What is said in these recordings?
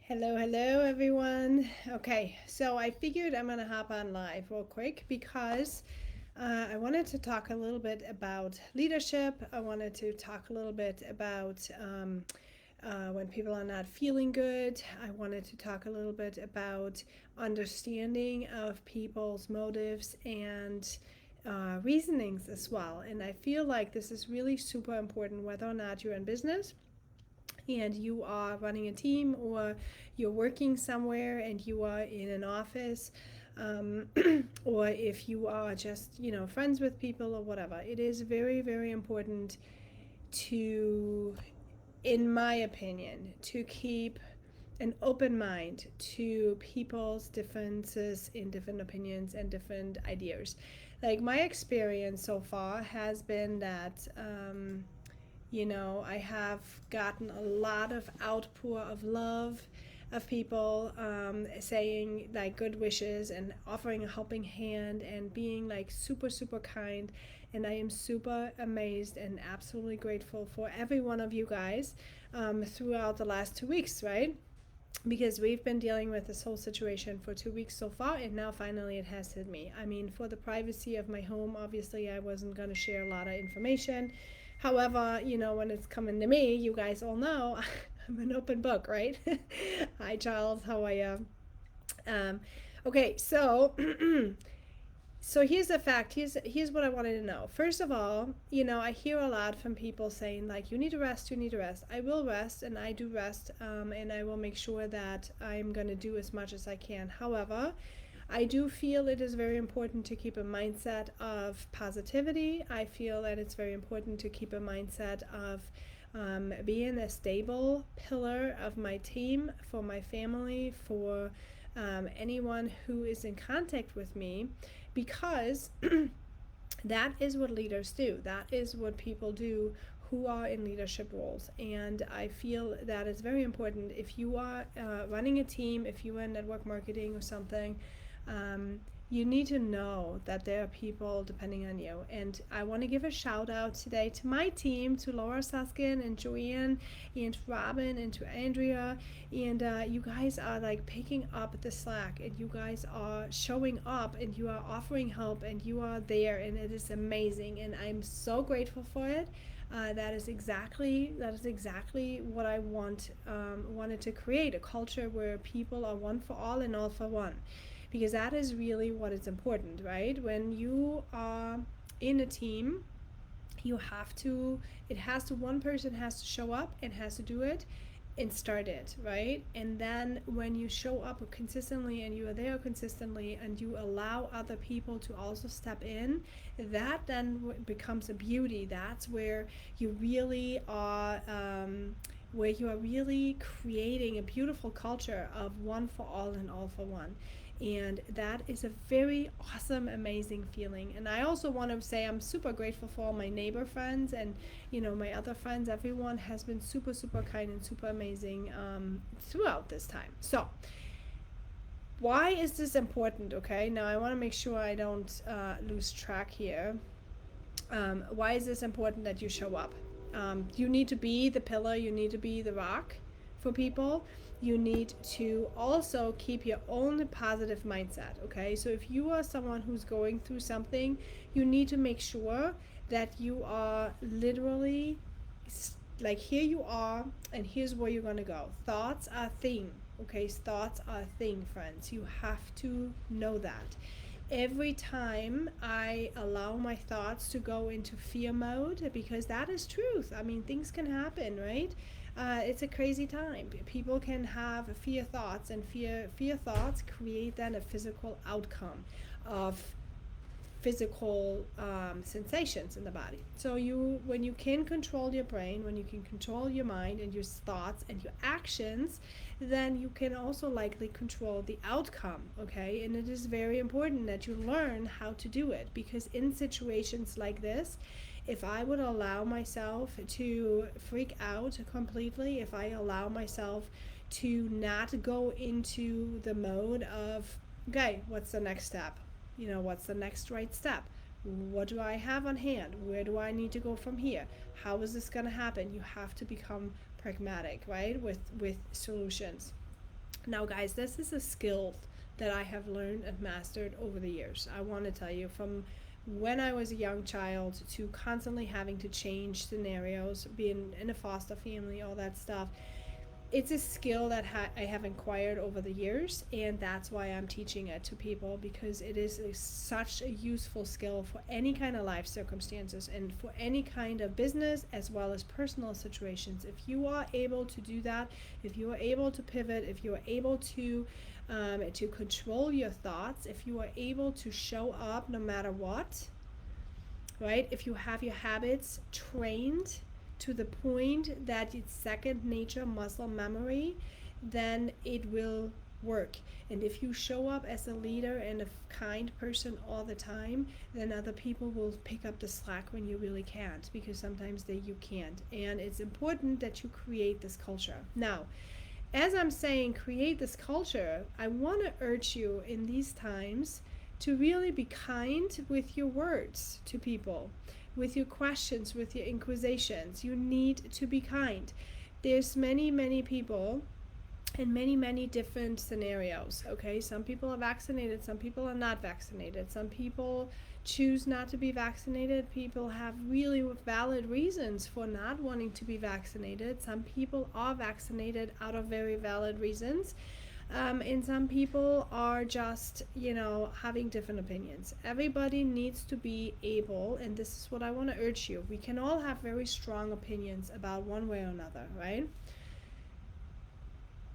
Hello, everyone. Okay, so I figured I'm gonna hop on live real quick because I wanted to talk a little bit about leadership. I wanted to talk a little bit about when people are not feeling good. I wanted to talk a little bit about understanding of people's motives and reasonings as well. And I feel like this is really super important whether or not you're in business and you are running a team or you're working somewhere and you are in an office, um, or if you are just friends with people or whatever. It is very, very important to, in my opinion, to keep an open mind to people's differences in different opinions and different ideas. Like my experience so far has been that I have gotten a lot of outpour of love of people saying like good wishes and offering a helping hand and being like super, super kind. And I am super amazed and absolutely grateful for every one of you guys throughout the last 2 weeks, right? Because we've been dealing with this whole situation for 2 weeks so far, and now finally it has hit me. I mean, for the privacy of my home, obviously I wasn't going to share a lot of information. However, when it's coming to me, you guys all know I'm an open book, right? Hi, Charles. How are you? Um, okay, so so here's the fact. Here's what I wanted to know. First of all, I hear a lot from people saying like, "You need to rest. You need to rest." I will rest, and I do rest, and I will make sure that I'm gonna do as much as I can. However, I do feel it is very important to keep a mindset of positivity. I feel that it's very important to keep a mindset of being a stable pillar of my team, for my family, for anyone who is in contact with me, because that is what leaders do. That is what people do who are in leadership roles. And I feel that it's very important if you are running a team, if you are in network marketing or something, um, you need to know that there are people depending on you. And I want to give a shout out today to my team, to Laura Suskin and Joanne and Robin and to Andrea. And you guys are like picking up the slack, and you guys are showing up, and you are offering help, and you are there, and it is amazing. And I'm so grateful for it. That is exactly what I wanted to create, a culture where people are one for all and all for one, because that is really what is important, right? When you are in a team, you have to it has to one person has to show up and has to do it and start it, right? And then when you show up consistently and you are there consistently and you allow other people to also step in, that then becomes a beauty. That's where you are really creating a beautiful culture of one for all and all for one. And that is a very awesome, amazing feeling. And I also want to say I'm super grateful for all my neighbor friends and my other friends. Everyone has been super, super kind and super amazing throughout this time. So why is this important? Okay, now I want to make sure I don't lose track here. Why is this important that you show up? You need to be the pillar, you need to be the rock for people. You need to also keep your own positive mindset, okay? So if you are someone who's going through something, you need to make sure that you are literally like, here you are, and here's where you're going to go. Thoughts are a thing, okay? Thoughts are a thing, friends. You have to know that. Every time I allow my thoughts to go into fear mode, because that is truth. I mean, things can happen, right? It's a crazy time. People can have fear thoughts, and fear thoughts create then a physical outcome of physical sensations in the body. So when you can control your brain, when you can control your mind and your thoughts and your actions, then you can also likely control the outcome, okay? And it is very important that you learn how to do it, because in situations like this, if I would allow myself to freak out completely, if I allow myself to not go into the mode of, okay, what's the next step? What's the next right step? What do I have on hand? Where do I need to go from here? How is this going to happen? You have to become pragmatic, right? With solutions. Now, guys, this is a skill that I have learned and mastered over the years. I want to tell you, from when I was a young child to constantly having to change scenarios, being in a foster family, all that stuff. It's a skill that I have acquired over the years, and that's why I'm teaching it to people, because it is such a useful skill for any kind of life circumstances and for any kind of business as well as personal situations. If you are able to do that, if you are able to pivot, if you are able to control your thoughts, if you are able to show up no matter what, right? If you have your habits trained to the point that it's second nature muscle memory, then it will work. And if you show up as a leader and a kind person all the time, then other people will pick up the slack when you really can't, because sometimes you can't. And it's important that you create this culture. Now, as I'm saying, create this culture, I want to urge you in these times to really be kind with your words to people, with your questions, with your inquisitions. You need to be kind. There's many people in many different scenarios. Okay, some people are vaccinated, some people are not vaccinated, some people choose not to be vaccinated. People have really valid reasons for not wanting to be vaccinated. Some people are vaccinated out of very valid reasons. And some people are just, having different opinions. Everybody needs to be able, and this is what I want to urge you. We can all have very strong opinions about one way or another, right?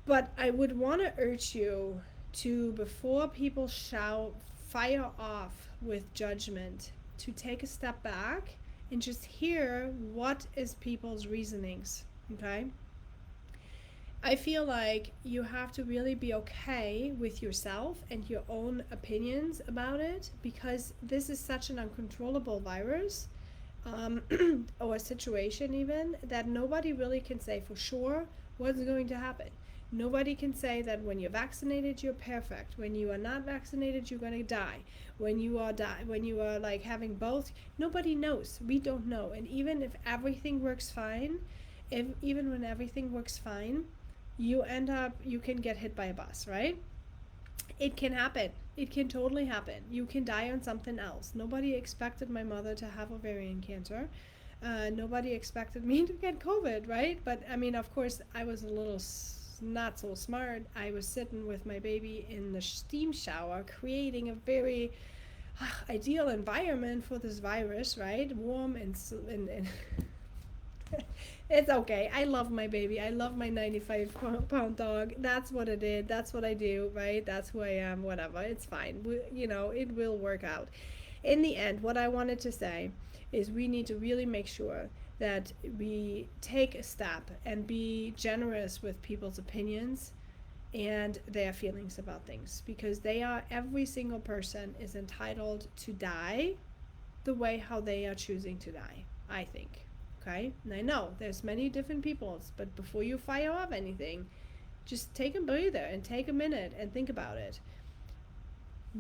But I would want to urge you to, before people fire off with judgment, to take a step back and just hear what is people's reasonings, okay? I feel like you have to really be okay with yourself and your own opinions about it, because this is such an uncontrollable virus, or a situation even, that nobody really can say for sure what's going to happen. Nobody can say that when you're vaccinated, you're perfect. When you are not vaccinated, you're going to die. When you are like having both, nobody knows. We don't know. And even if everything works fine, even when everything works fine, you can get hit by a bus, right? It can happen. It can totally happen. You can die on something else. Nobody expected my mother to have ovarian cancer. Nobody expected me to get COVID, right? But I mean, of course, I was a little not so smart. I was sitting with my baby in the steam shower, creating a very ideal environment for this virus, right? Warm and it's okay. I love my baby. I love my 95-pound dog. That's what I did. That's what I do, right? That's who I am, whatever. It's fine. It will work out. In the end, what I wanted to say is we need to really make sure that we take a step and be generous with people's opinions and their feelings about things, because every single person is entitled to die the way how they are choosing to die, I think. Okay, and I know there's many different peoples, but before you fire off anything, just take a breather and take a minute and think about it.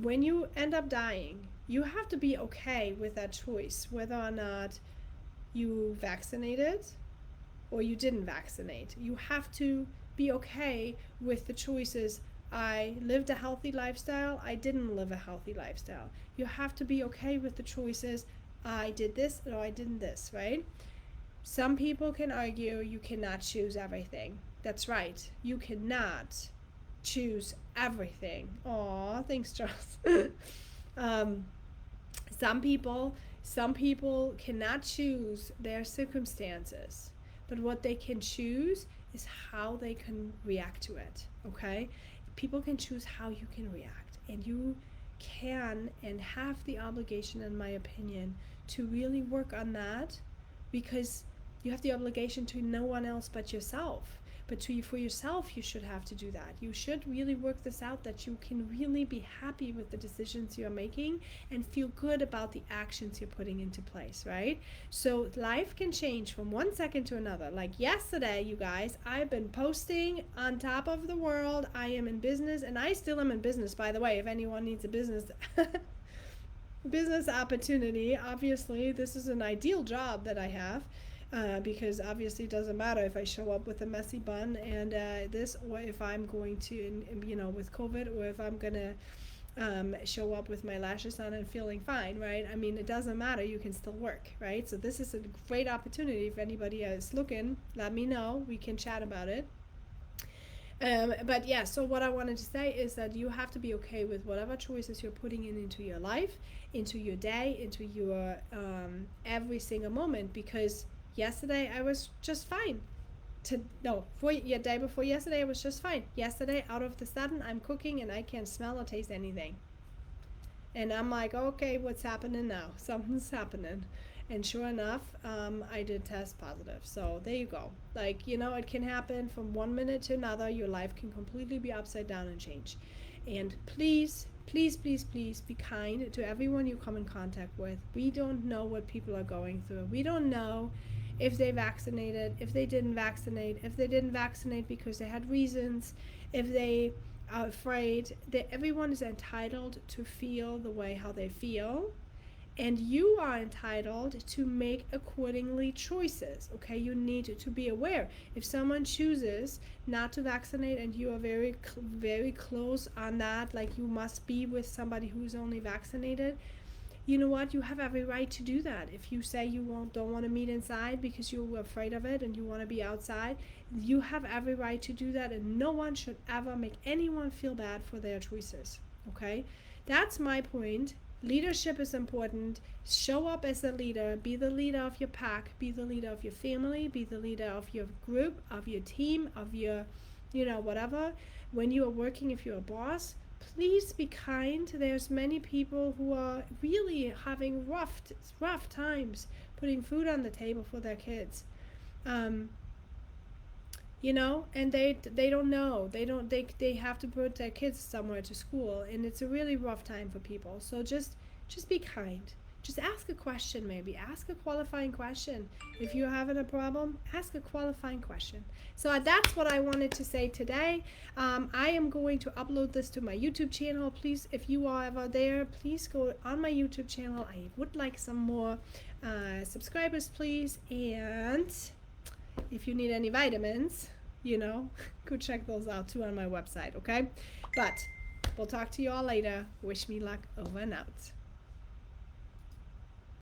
When you end up dying, you have to be okay with that choice, whether or not you vaccinated or you didn't vaccinate. You have to be okay with the choices. I lived a healthy lifestyle, I didn't live a healthy lifestyle. You have to be okay with the choices. I did this or I didn't this, right? Some people can argue you cannot choose everything. That's right. You cannot choose everything. Aw, thanks, Charles. Some people cannot choose their circumstances, but what they can choose is how they can react to it, okay? People can choose how you can react, and you can and have the obligation, in my opinion, to really work on that, because you have the obligation to no one else but yourself. But for yourself, you should have to do that. You should really work this out, that you can really be happy with the decisions you're making and feel good about the actions you're putting into place, right? So life can change from one second to another. Like yesterday, you guys, I've been posting on top of the world. I am in business, and I still am in business, by the way, if anyone needs a business opportunity. Obviously, this is an ideal job that I have. because obviously it doesn't matter if I show up with a messy bun and this, or if I'm going to, with COVID, or if I'm gonna show up with my lashes on and feeling fine, right? I mean, it doesn't matter. You can still work, right? So this is a great opportunity. If anybody is looking, let me know. We can chat about it. But yeah, so what I wanted to say is that you have to be okay with whatever choices you're putting into your life, into your day, into your every single moment. Because yesterday I was just fine. Day before yesterday I was just fine. Yesterday, out of the sudden, I'm cooking and I can't smell or taste anything. And I'm like, okay, what's happening now? Something's happening. And sure enough, I did test positive. So there you go. Like, it can happen from one minute to another. Your life can completely be upside down and change. And please, please, please, please be kind to everyone you come in contact with. We don't know what people are going through. We don't know if they vaccinated, if they didn't vaccinate because they had reasons, if they are afraid. That everyone is entitled to feel the way how they feel, and you are entitled to make accordingly choices. Okay, you need to be aware. If someone chooses not to vaccinate and you are very very close on that, like you must be with somebody who's only vaccinated, you know what, you have every right to do that. If you say you don't want to meet inside because you're afraid of it and you want to be outside, you have every right to do that, and no one should ever make anyone feel bad for their choices. Okay, that's my point. Leadership is important. Show up as a leader. Be the leader of your pack. Be the leader of your family. Be the leader of your group, of your team, of your, whatever. When you are working, if you're a boss, please be kind. There's many people who are really having rough times putting food on the table for their kids. And they don't know. They have to put their kids somewhere to school, and it's a really rough time for people. So just be kind. Just ask a question, maybe. Ask a qualifying question. If you're having a problem, ask a qualifying question. So that's what I wanted to say today. I am going to upload this to my YouTube channel. Please, if you are ever there, please go on my YouTube channel. I would like some more subscribers, please. And if you need any vitamins, go check those out too on my website, okay? But we'll talk to you all later. Wish me luck. Over and out.